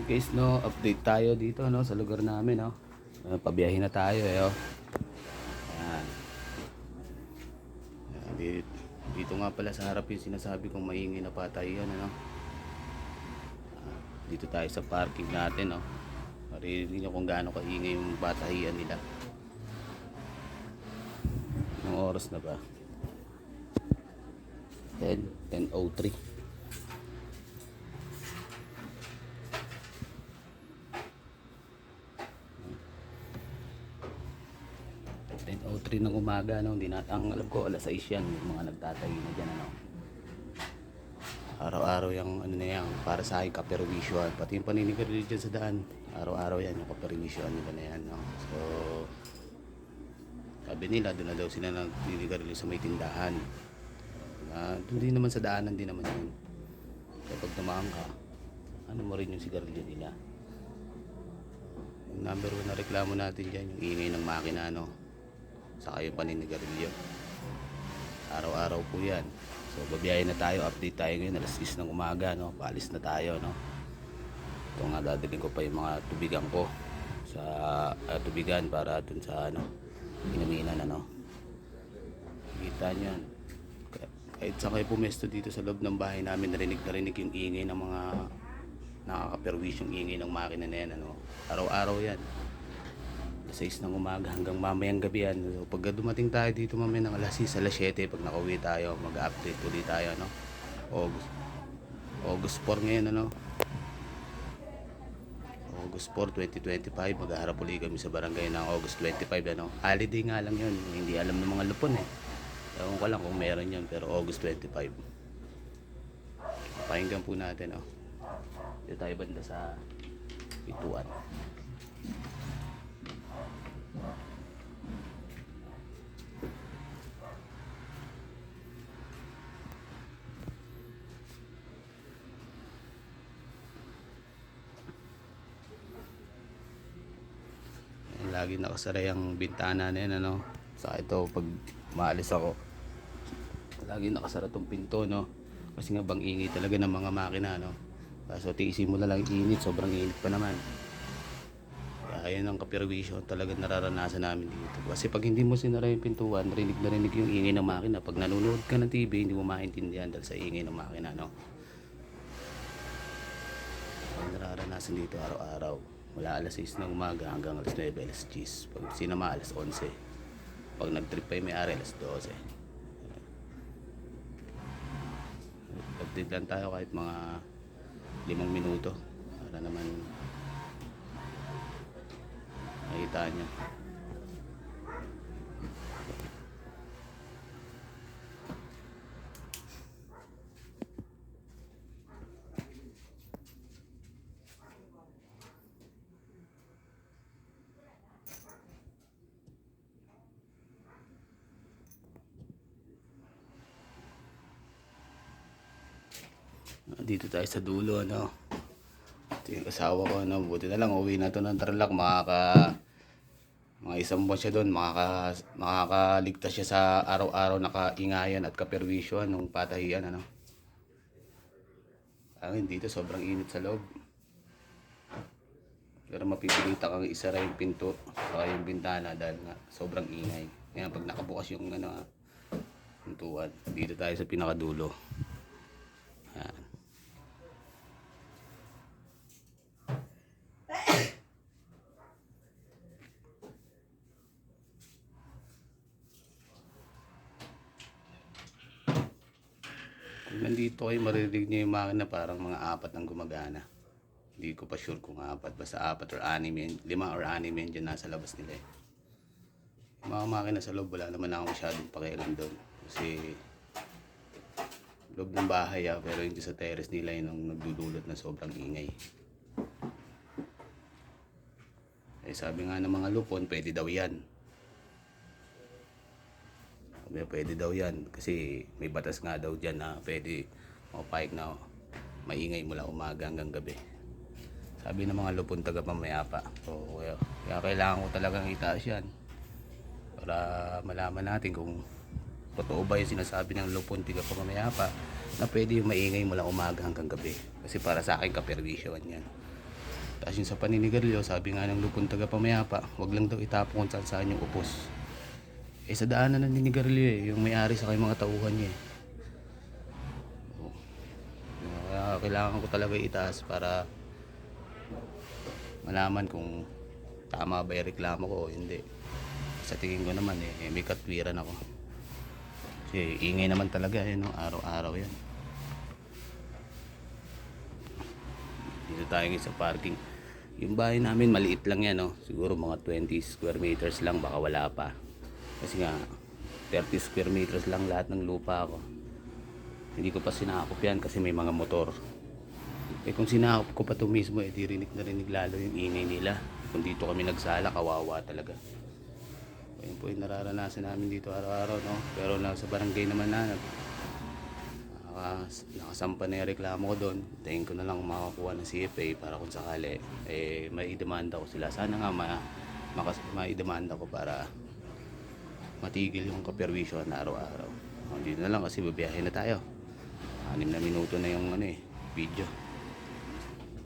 Guys, no, update tayo dito, no, sa lugar namin, no. Pabiyahe na tayo, oh. Ayan. Ayan, dito nga pala sa harap yung sinasabi kong maingay na patayan, ano. Dito tayo sa parking natin, no. Maririnig nyo kung gaano kaingay yung batahian nila. Anong oras na ba? 10:03. 10:03 ng umaga, no. Hindi na, ang alam ko alas 6 yan yung mga nagtatayo na dyan, ano. Araw-araw yung ano na yan para sa akin kaperwisyon, pati yung paninigarilyo dyan sa daan, araw-araw yan yung kaperwisyon nila na yan, no. So sabi nila doon na daw sila nagtinigarilyo sa may tindahan, doon din naman sa daanan din naman yun. Kapag dumaan ka, ano mo rin yung sigarilyo nila. Yung number 1 na reklamo natin dyan, yung ingay ng makina, no, saka yung paninigarilyo. Araw-araw po yan. So babiyahe na tayo, update tayo ngayon alas 6 ng umaga, no. Paalis na tayo, no. Ito nga, dadalhin ko pa yung mga tubigan ko sa tubigan para dun sa ano, inaminan, ano. Kita nyo yan, kahit saan kayo pumesto dito sa loob ng bahay namin, narinig yung ingay ng mga nakakaperwis, yung ingay ng makina na yan, ano. Araw-araw yan, 6 ng umaga hanggang mamayang gabi yan. So, pag dumating tayo dito mamaya ng alas 6, alas 7, pag nakauwi tayo, mag-update ulit tayo, no. August 4 ngayon, ano. August 4, 2025, maghaharap ulit kami sa barangay ng August 25, ano. Holiday nga lang yun, hindi alam ng mga lupon, eh. Ewan ko lang kung meron yun, pero August 25. Pakinggan po natin, oh. Dito tayo banda sa pituan. Lagi nakasara yung bintana na yan, ano. Sa ito, pag maalis ako, lagi nakasara tong pinto, no. Kasi nga bang ingay talaga ng mga makina, no. So tiisin mo na lang init, sobrang init pa naman. Kaya yan ang kaperwisyo talaga nararanasan namin dito. Kasi pag hindi mo sinara yung pintuan, rinig na rinig yung ingay ng makina. Pag nanonood ka ng TV, hindi mo maintindihan dahil sa ingay ng makina, no. Ang nararanasan dito araw-araw, mula alas 6 ng umaga hanggang alas 9, alas 10. Pag sinama, alas 11. Pag nag-trip pa yung may-ari, alas 12. Update lang tayo kahit mga 5 minuto para naman makita nyo. Dito tayo sa dulo, ano. Ito yung asawa ko, ano. Buti na lang uwi na to ng Tarlac, mga isang buwan siya doon, makakaligtas siya sa araw-araw na kaingayan at kaperwisyon ng patahian, ano. Amin dito sobrang init sa loob, pero mapipilitan kang isara yung pinto o yung bintana dahil nga sobrang ingay. Kaya pag nakabukas yung ano, pintuan, dito tayo sa pinakadulo. Ayan. Kung nandito kayo, maririnig nyo yung makina, parang mga 4 ang gumagana. Hindi ko pa sure kung 4, basta 4 or 6 or 6 yan dyan nasa labas nila, eh. Yung mga makina sa loob, wala naman ako masyadong pakialam doon kasi loob ng bahay, pero hindi sa terrace nila yung nagdudulot na sobrang ingay. Eh sabi nga ng mga lupon, pwede daw yan. Pwede daw yan kasi may batas nga daw dyan na pwede mapahig na maingay mula umaga hanggang gabi. Sabi ng mga lupon taga Pamayapa. So kaya kailangan ko talagang itaas yan para malaman natin kung totoo ba yung sinasabi ng lupon taga Pamayapa na pwede yung maingay mula umaga hanggang gabi. Kasi para sa akin kaperwisyon yan. Tapos yung sa paninigarilyo, sabi nga ng lupon taga Pamayapa, wag lang daw itapon kung saan saan yung upos. Eh sa daanan ng ninigarilyo yung may-ari sa kay mga tauhan niya Kaya kailangan ko talaga itaas para malaman kung tama ba yung reklamo ko o hindi. Sa tingin ko naman may katwiran ako. Kasi ingay naman talaga araw-araw yan. Dito tayo ngayon sa parking. Yung bahay namin maliit lang yan siguro mga 20 square meters lang, baka wala pa. Kasi nga 30 square meters lang lahat ng lupa ko. Hindi ko pa sinakop yan kasi may mga motor. Kung sinakop ko pa ito mismo di rinig na rinig lalo yung ingay nila. Kung dito kami nagsala, kawawa talaga. Ayun po yung nararanasan namin dito araw-araw Pero sa barangay naman nakasampa na yung reklamo ko doon. Tayin ko na lang makakuha ng CFA para kung sakali maidemanda ko sila. Sana nga maidemanda ko para matigil yung kaperwisyo na araw-araw. Dito na lang kasi babiyahin na tayo. 6 na minuto na yung video.